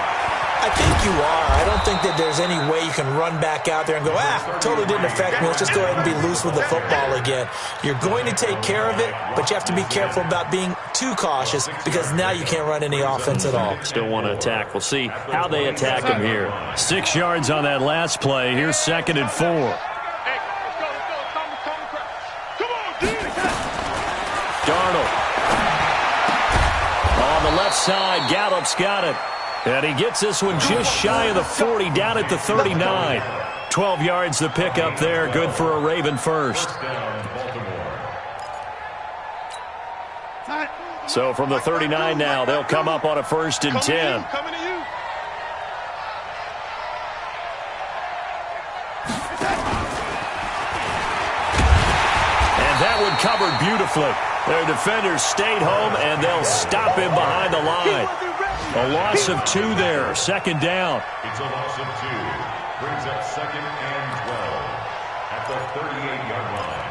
I think you are. I don't think that there's any way you can run back out there and go, totally didn't affect me. Let's just go ahead and be loose with the football again. You're going to take care of it, but you have to be careful about being too cautious because now you can't run any offense at all. Still want to attack. We'll see how they attack him here. 6 yards on that last play. Here's 2nd and 4. Darnold. On the left side, Gallup's got it. And he gets this one just shy of the 40, down at the 39. 12 yards the pickup there, good for a Raven first. So from the 39 now, they'll come up on a 1st and 10. And that one covered beautifully. Their defenders stayed home, and they'll stop him behind the line. A loss of 2 there, 2nd down. It's a loss of 2. Brings up 2nd and 12 at the 38-yard line.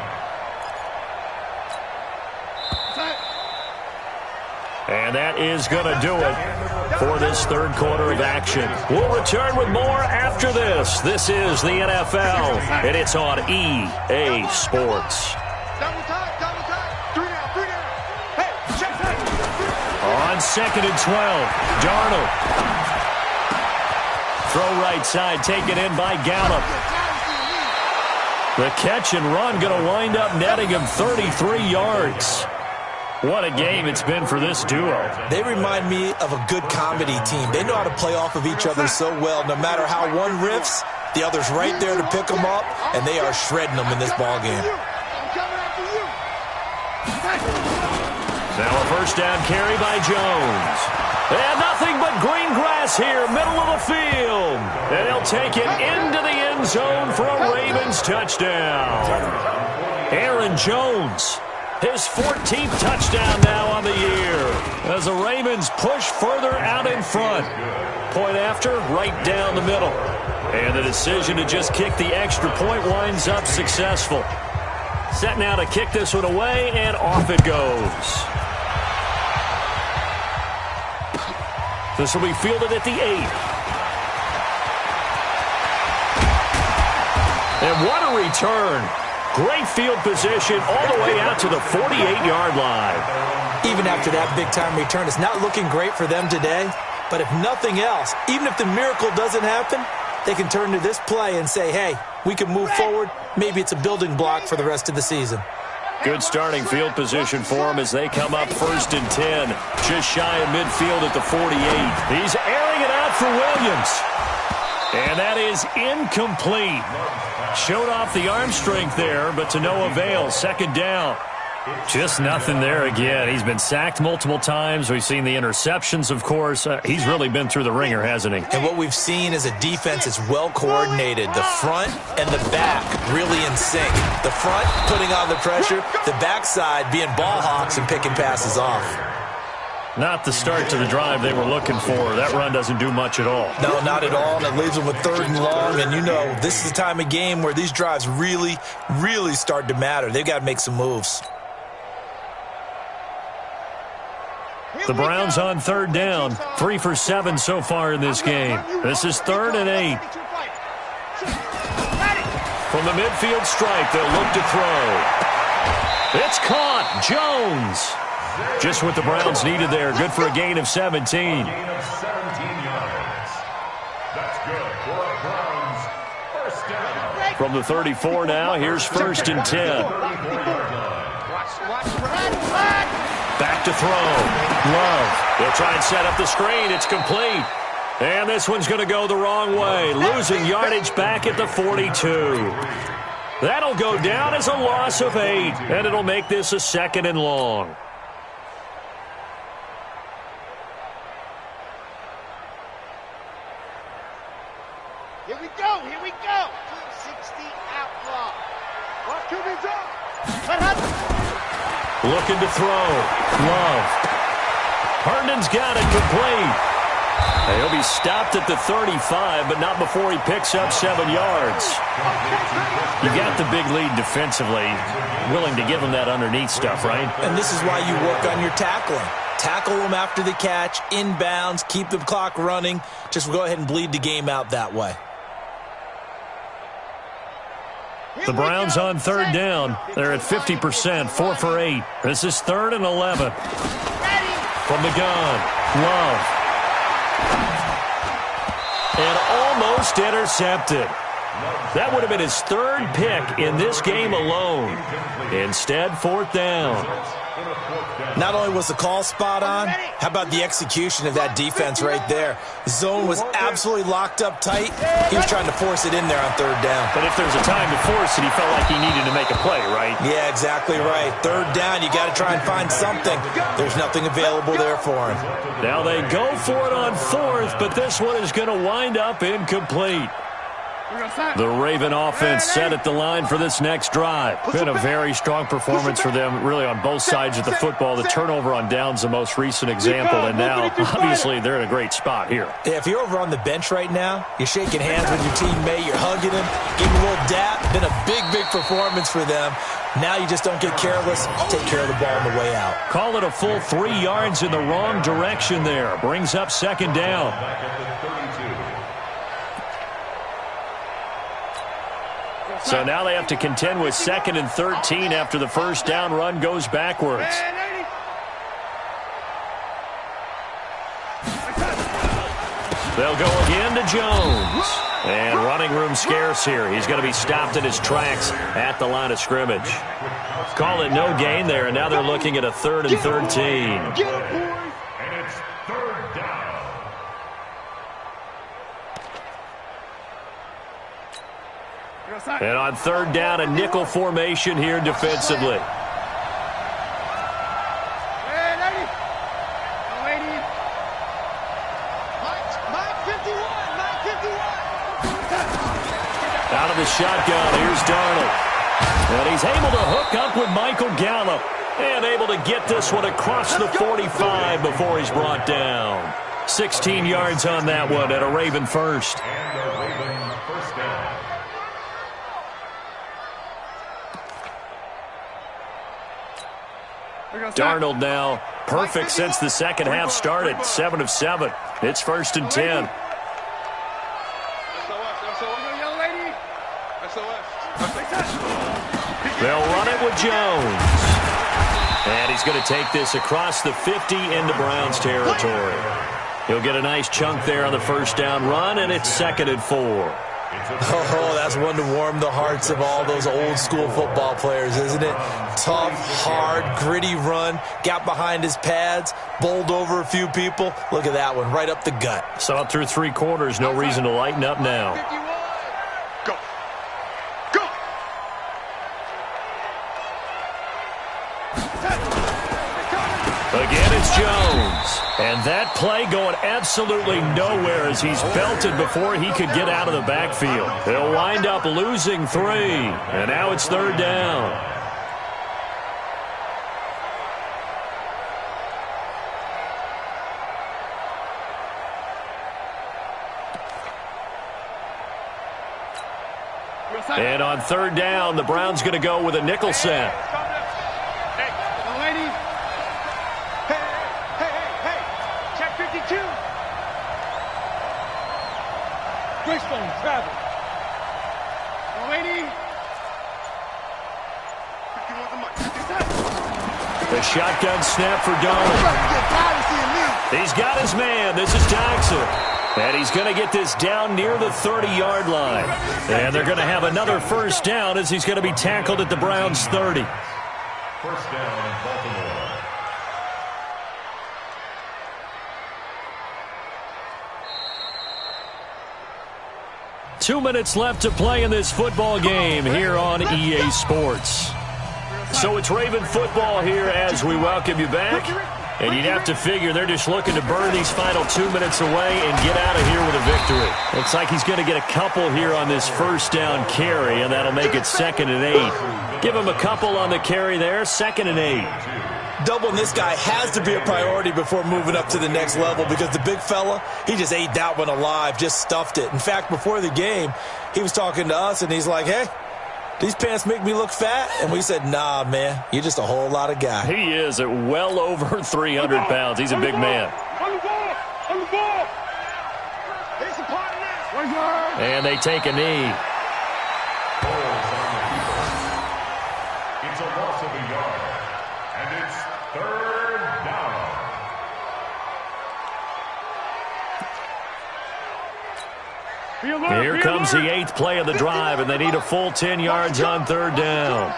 And that is going to do it for this third quarter of action. We'll return with more after this. This is the NFL, and it's on EA Sports. On 2nd and 12, Darnold. Throw right side, taken in by Gallup. The catch and run going to wind up netting him 33 yards. What a game it's been for this duo. They remind me of a good comedy team. They know how to play off of each other so well. No matter how one riffs, the other's right there to pick them up, and they are shredding them in this ball game. Now a 1st down carry by Jones. And nothing but green grass here, middle of the field. And he'll take it into the end zone for a Ravens touchdown. Aaron Jones, his 14th touchdown now on the year, as the Ravens push further out in front. Point after, right down the middle. And the decision to just kick the extra point winds up successful. Set now to kick this one away, and off it goes. This will be fielded at the 8. And what a return. Great field position all the way out to the 48-yard line. Even after that big-time return, it's not looking great for them today. But if nothing else, even if the miracle doesn't happen, they can turn to this play and say, hey, we can move forward. Maybe it's a building block for the rest of the season. Good starting field position for them as they come up 1st and 10. Just shy of midfield at the 48. He's airing it out for Williams. And that is incomplete. Showed off the arm strength there, but to no avail. 2nd down. Just nothing there again. He's been sacked multiple times. We've seen the interceptions, of course. He's really been through the ringer, hasn't he? And what we've seen is a defense that's well coordinated. The front and the back really in sync. The front putting on the pressure, the backside being ball hawks and picking passes off. Not the start to the drive they were looking for. That run doesn't do much at all. No, not at all, and it leaves them with 3rd and long. And you know, this is the time of game where these drives really, really start to matter. They've got to make some moves. The Browns on 3rd down. 3 for 7 so far in this game. This is 3rd and 8. From the midfield stripe, they'll look to throw. It's caught. Jones. Just what the Browns needed there. Good for a gain of 17. Gain of 17 yards. That's good for a Browns 1st down. From the 34 now, here's 1st and 10. Back to throw. Love. They'll try and set up the screen. It's complete. And this one's going to go the wrong way. Losing yardage back at the 42. That'll go down as a loss of 8. And it'll make this a 2nd and long. Here we go. 260 outlaw. What QB's up? Looking to throw. Love. Herndon's got it complete. He'll be stopped at the 35, but not before he picks up 7 yards. You got the big lead defensively. Willing to give him that underneath stuff, right? And this is why you work on your tackling. Tackle them after the catch, inbounds, keep the clock running. Just go ahead and bleed the game out that way. The Browns on 3rd down. They're at 50%, 4 for 8. This is 3rd and 11. From the gun, Love. And almost intercepted. That would have been his 3rd pick in this game alone. Instead, 4th down. Not only was the call spot on, how about the execution of that defense right there? The zone was absolutely locked up tight. He was trying to force it in there on 3rd down. But if there's a time to force it, he felt like he needed to make a play, right? Yeah, exactly right. 3rd down, you got to try and find something. There's nothing available there for him. Now they go for it on 4th, but this one is going to wind up incomplete. The Raven offense set at the line for this next drive. Been a very strong performance for them, really, on both sides of the football. The turnover on downs the most recent example, and now, obviously, they're in a great spot here. Yeah, if you're over on the bench right now, you're shaking hands with your teammate, you're hugging him, giving him a little dap. Been a big, big performance for them. Now you just don't get careless. Take care of the ball on the way out. Call it a full 3 yards in the wrong direction there. Brings up 2nd down. So now they have to contend with 2nd and 13 after the 1st down run goes backwards. They'll go again to Jones. And running room scarce here. He's going to be stopped in his tracks at the line of scrimmage. Call it no gain there, and now they're looking at a 3rd and 13. And on 3rd down, a nickel formation here defensively. Out of the shotgun, here's Darnold. And he's able to hook up with Michael Gallup. And able to get this one across the 45 before he's brought down. 16 yards on that one at a Raven first. Darnold now perfect since the second half started. 7 of 7. It's 1st and 10. They'll run it with Jones. And he's going to take this across the 50 into Browns territory. He'll get a nice chunk there on the first down run, and it's 2nd and 4. Oh, that's one to warm the hearts of all those old school football players, isn't it? Tough, hard, gritty run, got behind his pads, bowled over a few people. Look at that one, right up the gut. Saw it through 3 quarters, no reason to lighten up now. Go. Go. Again, it's Jones. And that play going absolutely nowhere as he's belted before he could get out of the backfield. They'll wind up losing 3. And now it's 3rd down. And on 3rd down, the Browns going to go with a nickel set. Travel. The shotgun snap for Darnold. He's got his man. This is Jackson. And he's going to get this down near the 30-yard line. And they're going to have another first down as he's going to be tackled at the Browns' 30. First down, Baltimore. 2 minutes left to play in this football game here on EA Sports. So it's Raven football here as we welcome you back. And you'd have to figure they're just looking to burn these final 2 minutes away and get out of here with a victory. Looks like he's going to get a couple here on this first down carry, and that'll make it 2nd and 8. Give him a couple on the carry there, 2nd and 8. Doubling this guy has to be a priority before moving up to the next level because the big fella, he just ate that one alive, just stuffed it. In fact, before the game, he was talking to us, and he's like, hey, these pants make me look fat? And we said, nah, man, you're just a whole lot of guy. He is at well over 300 pounds. He's a big man. On the ball! On the ball! There's a partner! And they take a knee. It's a loss of a yard. And it's 3rd down. Here comes the 8th play of the drive, and they need a full 10 yards on 3rd down.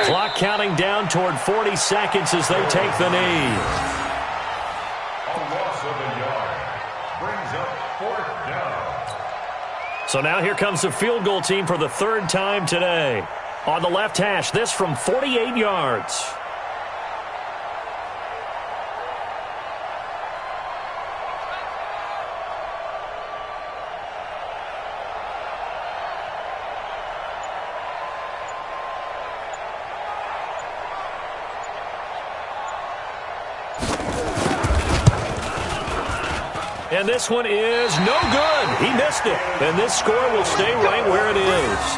Clock counting down toward 40 seconds as they take the knee. A loss of a yard. Brings up 4th down. So now here comes the field goal team for the 3rd time today. On the left hash, this from 48 yards. And this one is no good. He missed it. And this score will stay right where it is.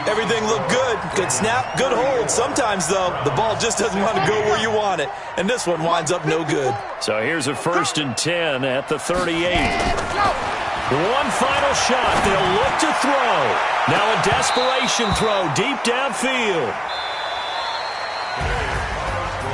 Everything looked good. Good snap, good hold. Sometimes, though, the ball just doesn't want to go where you want it. And this one winds up no good. So here's a 1st and 10 at the 38. One final shot. They'll look to throw. Now a desperation throw deep downfield.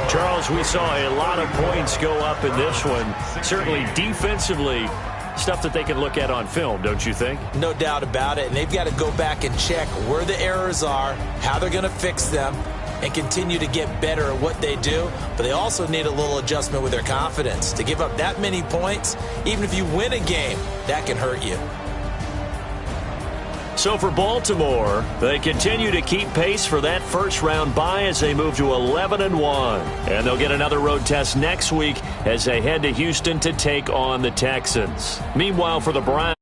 Charles, we saw a lot of points go up in this one. Certainly defensively, stuff that they can look at on film, don't you think? No doubt about it. And they've got to go back and check where the errors are, how they're going to fix them, and continue to get better at what they do. But they also need a little adjustment with their confidence. To give up that many points, even if you win a game, that can hurt you. So for Baltimore, they continue to keep pace for that first-round bye as they move to 11-1. And they'll get another road test next week as they head to Houston to take on the Texans. Meanwhile, for the Browns,